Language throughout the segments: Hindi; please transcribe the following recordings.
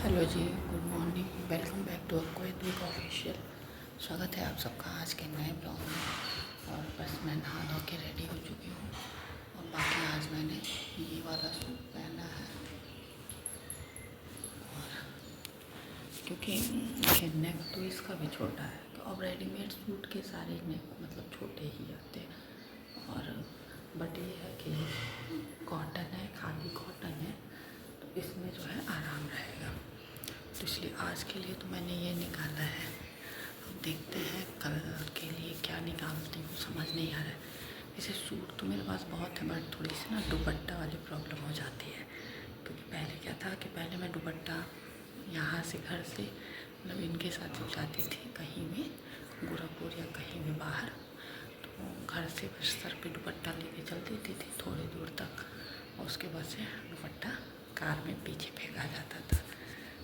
Hello ji, good morning. Welcome back to अक्वैत वीक ऑफिशियल। स्वागत है आप सबका आज के नए ब्लॉग में। और बस मैं नहा धो के रेडी हो चुकी हूँ। और बाकी आज मैंने ये वाला सूट पहना है, और क्योंकि ये नेक तो इसका भी छोटा है, तो अब रेडीमेड सूट के सारे नेक मतलब छोटे ही आते हैं। और बट ये है कि कॉटन है, खादी कॉटन है, तो इसमें जो है आराम रहेगा। तो इसलिए आज के लिए तो मैंने ये निकाला है। अब देखते हैं कल के लिए क्या निकालती हूँ, समझ नहीं आ रहा है। वैसे सूट तो मेरे पास बहुत है, बट थोड़ी सी ना दुपट्टा वाली प्रॉब्लम हो जाती है। क्योंकि पहले क्या था कि पहले मैं दुपट्टा यहाँ से घर से मतलब इनके साथ जब जाती थी कहीं भी, गोरखपुर या कहीं भी बाहर, तो घर से फिर सर पे दुपट्टा लेके चल देती थी थोड़ी दूर तक, और उसके बाद से दुपट्टा कार में पीछे फेंका जाता था।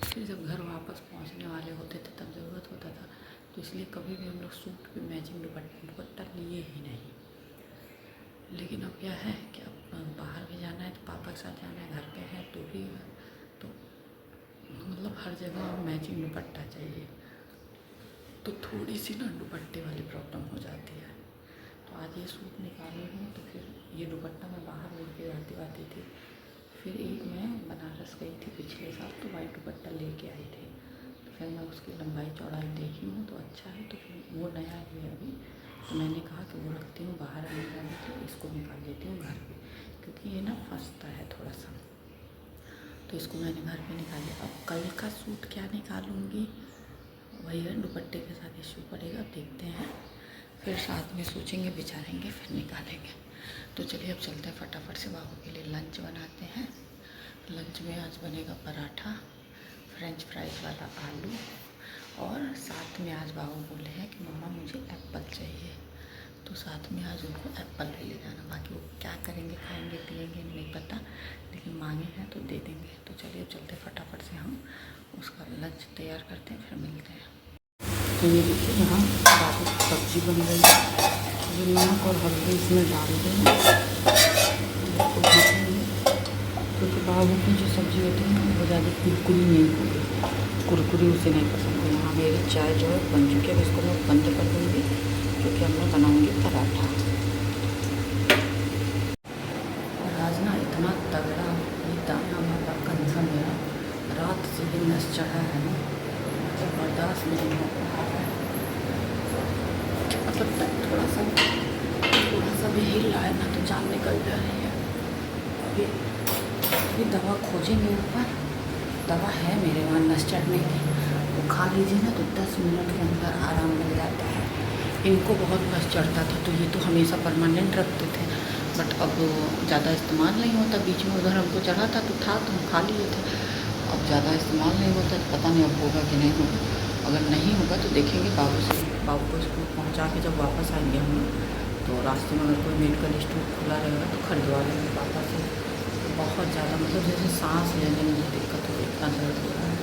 फिर जब घर वापस पहुंचने वाले होते थे तब ज़रूरत होता था, तो इसलिए कभी भी हम लोग सूट पे मैचिंग दुपट्टा लिए ही नहीं। लेकिन अब क्या है कि अब बाहर भी जाना है, तो पापा के साथ जाना है, घर पे है तो भी, तो मतलब हर जगह मैचिंग दुपट्टा चाहिए, तो थोड़ी सी ना दुपट्टे वाली प्रॉब्लम हो जाती है। तो आज ये सूट निकाली हूँ, तो फिर ये दुपट्टा मैं बाहर उड़ के आती थी। फिर एक मैं बनारस गई थी पिछले साल, तो वाइट दुपट्टा लेके आई थी, तो फिर मैं उसकी लंबाई चौड़ाई देखी हूँ तो अच्छा है, तो फिर वो नया ही है अभी, तो मैंने कहा कि वो रखती हूँ बाहर आने जाने के लिए, इसको निकाल लेती हूँ घर पे, क्योंकि ये ना फंसता है थोड़ा सा। तो इसको मैंने घर पे निकाल लिया। अब कल का सूट क्या निकालूँगी, वही है, दुपट्टे के साथ इशू पड़ेगा, देखते हैं, फिर साथ में सोचेंगे विचारेंगे फिर निकालेंगे। तो चलिए अब चलते हैं फटाफट से, बाबू के लिए लंच बनाते हैं। लंच में आज बनेगा पराठा, फ्रेंच फ्राइज वाला आलू, और साथ में आज बाबू बोले हैं कि मम्मा मुझे एप्पल चाहिए, तो साथ में आज उनको एप्पल भी ले जाना। बाकी वो क्या करेंगे, खाएंगे पिएंगे नहीं पता, लेकिन मांगे हैं तो दे देंगे। तो चलिए अब चलते फटाफट से, हम उसका लंच तैयार करते हैं, फिर मिलते हैं। तो ये देखिए यहाँ बाबू की सब्ज़ी बन गई है, जो नमक और हल्दी इसमें डाल देंगे, क्योंकि बाबू की जो सब्ज़ी होती है वो ज़्यादा कुरकुरी नहीं होती, कुरकुरी उसे नहीं पसंद है। यहाँ मेरी चाय जो है बन चुकी है, अब इसको मैं बंद कर दूँगी, क्योंकि अब मैं बनाऊँगी पराठा। और आज ना इतना तगड़ा दाना वाला कंधा मेरा रात से ही नस चढ़ा है ना, मतलब बर्दाश्त नहीं हो रहा है। मतलब थोड़ा सा भी हिल रहा है ना तो जान निकल जा रही है। अभी दवा खोजेंगे ऊपर, दवा है मेरे वहाँ नस चढ़ने की, वो खा लीजिए ना तो 10 मिनट के अंदर आराम मिल जाता है। इनको बहुत नस चढ़ता था, तो ये तो हमेशा परमानेंट रखते थे, बट अब ज़्यादा इस्तेमाल नहीं होता। बीच में उधर हमको चढ़ा था तो हम खा लिए थे, अब ज़्यादा इस्तेमाल नहीं होता, तो पता नहीं अब होगा कि नहीं होगा। अगर नहीं होगा तो देखेंगे बाबू को स्कूल पहुंचा के जब वापस आएंगे हम, तो रास्ते में अगर कोई मेडिकल स्टोर खुला रहेगा तो खरीदवा लेंगे पापा से। तो बहुत ज़्यादा मतलब जैसे सांस लेने में मुझे दिक्कत हो रही, इतना दर्द हो रहा है।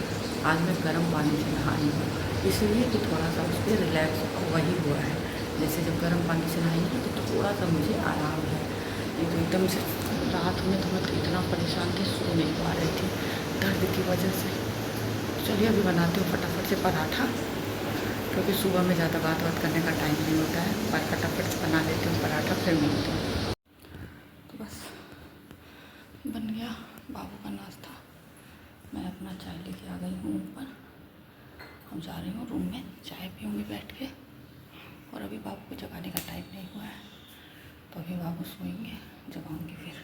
आज मैं गर्म पानी से नहाई हूँ, इसलिए कि थोड़ा सा उस पर रिलैक्स वही हुआ है। जैसे जब गर्म पानी से नहाई तो थोड़ा सा मुझे आराम है, नहीं तो एकदम से रात में तो मैं इतना परेशान थी, सो नहीं पा रही थी दर्द की वजह से। चलिए अभी बनाती हूँ फटाफट से पराठा, क्योंकि सुबह में ज़्यादा बात करने का टाइम नहीं होता है, पर फटाफट से बना लेती हूँ पराठा, फिर मिलती हूँ। तो बस बन गया बाबू का नाश्ता, मैं अपना चाय लेके आ गई हूँ ऊपर, हम जा रही हूँ रूम में, चाय पीऊँगी बैठ के। और अभी बाबू को जगाने का टाइम नहीं हुआ है, तो अभी बाबू सोएंगे, जगाऊँगी फिर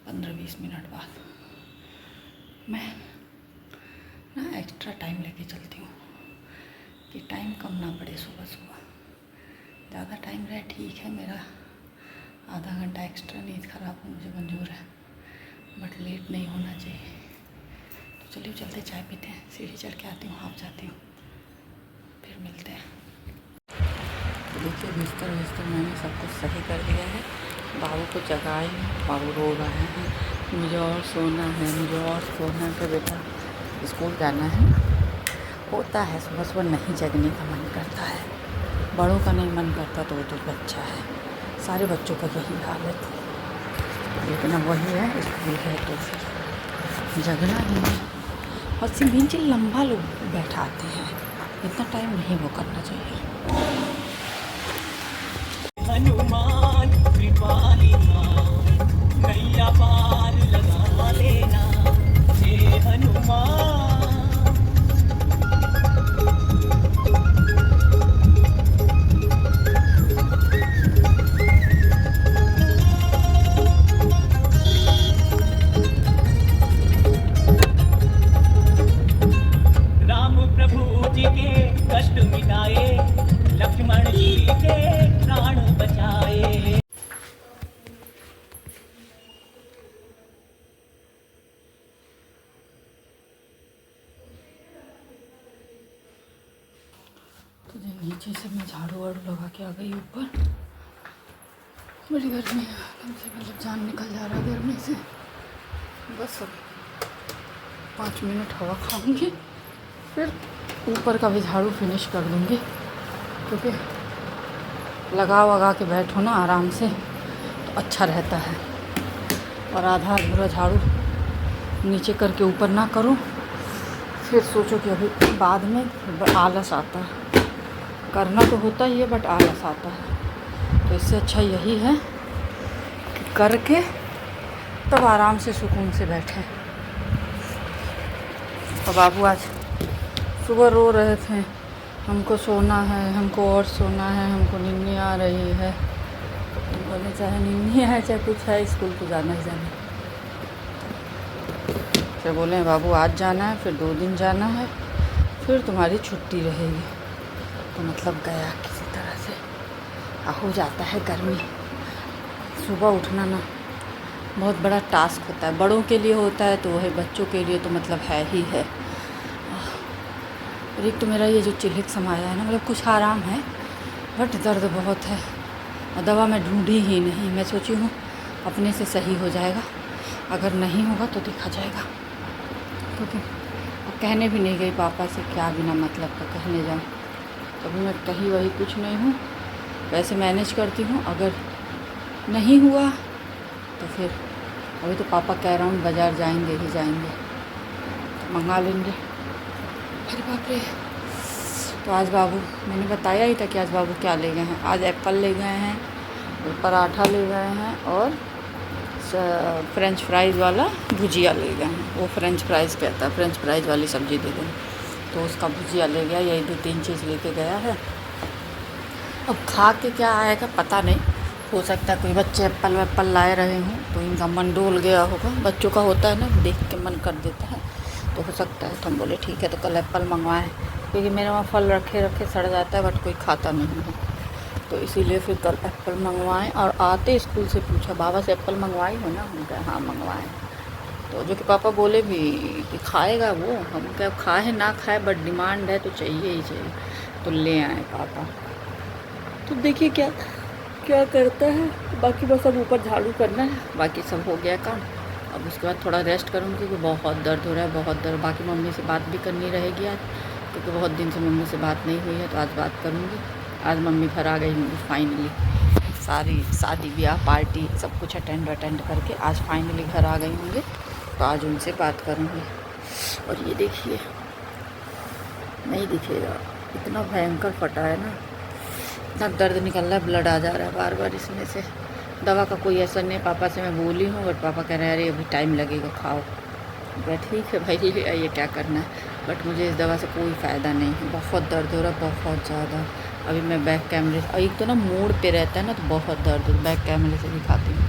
15-20 मिनट बाद। मैं ना एक्स्ट्रा टाइम लेके चलती हूँ कि टाइम कम ना पड़े सुबह सुबह। ज़्यादा टाइम रहे ठीक है, मेरा आधा घंटा एक्स्ट्रा नींद ख़राब हो मुझे मंजूर है, बट लेट नहीं होना चाहिए। तो चलिए चलते चाय पीते हैं, सीढ़ी चढ़ के आती हूँ, आप जाती हूँ, फिर मिलते हैं। तो देखिए बिस्तर मैंने सब कुछ सही कर दिया है, बाबू को जगाई, बाबू रो रहे हैं, मुझे और सोना है, मुझे और सोना है। बेटा स्कूल जाना है, होता है सुबह सुबह नहीं जगने का मन करता है, बड़ों का नहीं मन करता, तो वो तो बच्चा है, सारे बच्चों का यही हालत है। लेकिन अब वही है, स्कूल है तो फिर जगना ही है। और सिंभिंची लंबा लोग बैठाते हैं, इतना टाइम नहीं वो करना चाहिए। हनुमान कृपाली नैया पार लगा लेना, हे हनुमान। राम प्रभु जी के कष्ट मिटाए, लक्ष्मण जी के प्राण बचाए। तो नीचे से मैं झाड़ू वाड़ू लगा के आ गई ऊपर। बड़ी गर्मी है, कम से मतलब जान निकल जा रहा है गर्मी से। बस अब 5 मिनट हवा खाऊंगी, फिर ऊपर का भी झाड़ू फिनिश कर दूंगी, क्योंकि लगा के बैठो ना आराम से तो अच्छा रहता है। और आधा अधूरा झाड़ू नीचे करके ऊपर ना करो, फिर सोचो कि अभी बाद में आलस आता है। करना तो होता ही है बट आलस आता है। तो इससे अच्छा यही है कि करके तब आराम से सुकून से बैठे। और बाबू आज सुबह रो रहे थे, हमको सोना है, हमको और सोना है, हमको नींद आ रही है। बोले चाहे नींद आए चाहे कुछ है, स्कूल तो जाना ही जाना। फिर बोले बाबू आज जाना है, फिर 2 दिन जाना है, फिर तुम्हारी छुट्टी रहेगी। तो मतलब गया किसी तरह से। हो जाता है गर्मी, सुबह उठना ना बहुत बड़ा टास्क होता है। बड़ों के लिए होता है तो वही, बच्चों के लिए तो मतलब है ही है। और एक तो मेरा ये जो चिल्हिक समाया है ना, मतलब कुछ आराम है बट दर्द बहुत है। और दवा मैं ढूंढी ही नहीं, मैं सोची हूँ अपने से सही हो जाएगा, अगर नहीं होगा तो देखा जाएगा। क्योंकि अब कहने भी नहीं गई पापा से, क्या बिना मतलब का कहने जाऊँ। अभी मैं कहीं वही कुछ नहीं हूँ, वैसे मैनेज करती हूँ। अगर नहीं हुआ तो फिर अभी तो पापा कह रहा हूँ बाज़ार जाएंगे ही जाएंगे, तो मंगा लेंगे। अरे बाप रे। तो आज बाबू, मैंने बताया ही था कि आज बाबू क्या ले गए हैं। आज एप्पल ले गए हैं, पराठा ले गए हैं, और फ्रेंच फ्राइज़ वाला भुजिया ले गए हैं। वो फ्रेंच फ्राइज़ कहता है, फ्रेंच फ्राइज़ वाली सब्ज़ी दे दें, तो उसका भुजिया ले गया। यही 2-3 चीज़ लेके गया है। अब खा के क्या आएगा पता नहीं, हो सकता है कोई बच्चे एप्पल वेप्पल लाए रहे हों तो इनका मन डोल गया होगा। बच्चों का होता है ना, देख के मन कर देता है, तो हो सकता है। तो हम बोले ठीक है, तो कल एप्पल मंगवाएं, क्योंकि मेरे वहाँ फल रखे सड़ जाता है बट कोई खाता नहीं है, तो इसीलिए फिर कल एप्पल मंगवाएं। और आते स्कूल से पूछा, बाबा से एप्पल मंगवाई हो ना? हम कहा हाँ मंगवाएं। तो जो कि पापा बोले भी कि खाएगा वो, हम क्या खाए ना खाए बट डिमांड है तो चाहिए ही चाहिए, तो ले आए पापा। तो देखिए क्या क्या करता है। बाकी बस अब ऊपर झाड़ू करना है, बाकी सब हो गया काम। अब उसके बाद थोड़ा रेस्ट करूँगी, क्योंकि बहुत दर्द हो रहा है, बहुत दर्द। बाकी मम्मी से बात भी करनी रहेगी आज, क्योंकि बहुत दिन से मम्मी से बात नहीं हुई है, तो आज बात करूँगी। आज मम्मी घर आ गई होंगी फाइनली, सारी शादी ब्याह पार्टी सब कुछ अटेंड करके आज फाइनली घर आ गई होंगी, तो आज उनसे बात करूँगी। और ये देखिए, नहीं दिखेगा, इतना भयंकर फटा है ना, इतना दर्द निकल रहा है, ब्लड आ जा रहा है बार बार इसमें से। दवा का कोई असर नहीं, पापा से मैं बोली हूँ बट पापा कह रहे हैं अरे अभी टाइम लगेगा, खाओ। मैं ठीक है भाई, ले आइए, क्या करना है। बट मुझे इस दवा से कोई फ़ायदा नहीं है, बहुत दर्द हो रहा है, बहुत ज़्यादा। अभी मैं बैक कैमरे, और एक तो ना मोड़ पे रहता है ना, तो बहुत दर्द, बैक कैमरे से दिखाती हूँ।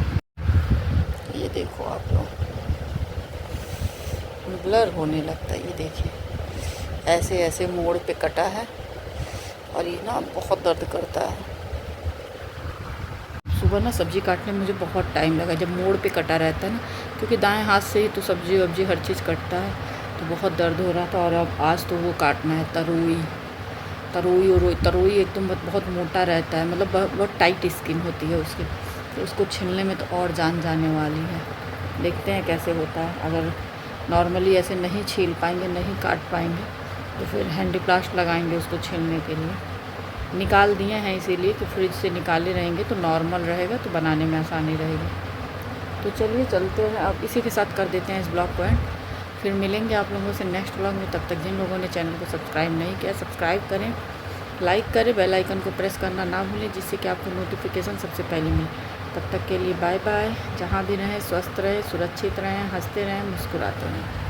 ये देखो आप लोग, ब्लर होने लगता है, ये देखिए ऐसे ऐसे मोड़ पे कटा है, और ये ना बहुत दर्द करता है। सुबह ना सब्ज़ी काटने में मुझे बहुत टाइम लगा, जब मोड़ पे कटा रहता है ना, क्योंकि दाएं हाथ से ही तो सब्ज़ी वब्जी हर चीज़ कटता है, तो बहुत दर्द हो रहा था। और अब आज तो वो काटना है तरोई, तरोई एकदम बहुत मोटा रहता है, मतलब बहुत टाइट स्किन होती है उसकी, तो उसको छीलने में तो और जान जाने वाली है। देखते हैं कैसे होता है। अगर नॉर्मली ऐसे नहीं छील पाएंगे, नहीं काट पाएंगे, तो फिर हैंडीप्लास्ट लगाएंगे उसको छीलने के लिए। निकाल दिए हैं इसीलिए कि फ्रिज से निकाले रहेंगे तो नॉर्मल रहेगा, तो बनाने में आसानी रहेगी। तो चलिए चलते हैं, अब इसी के साथ कर देते हैं इस ब्लॉग को एंड। फिर मिलेंगे आप लोगों से नेक्स्ट व्लॉग में। तब तक जिन लोगों ने चैनल को सब्सक्राइब नहीं किया, सब्सक्राइब करें, लाइक करें, बेल आइकन को प्रेस करना ना भूलें, जिससे कि आपको नोटिफिकेशन सबसे पहले मिले। तब तक के लिए बाय बाय। जहाँ भी रहें स्वस्थ रहें, सुरक्षित रहें, हंसते रहें, मुस्कुराते रहें।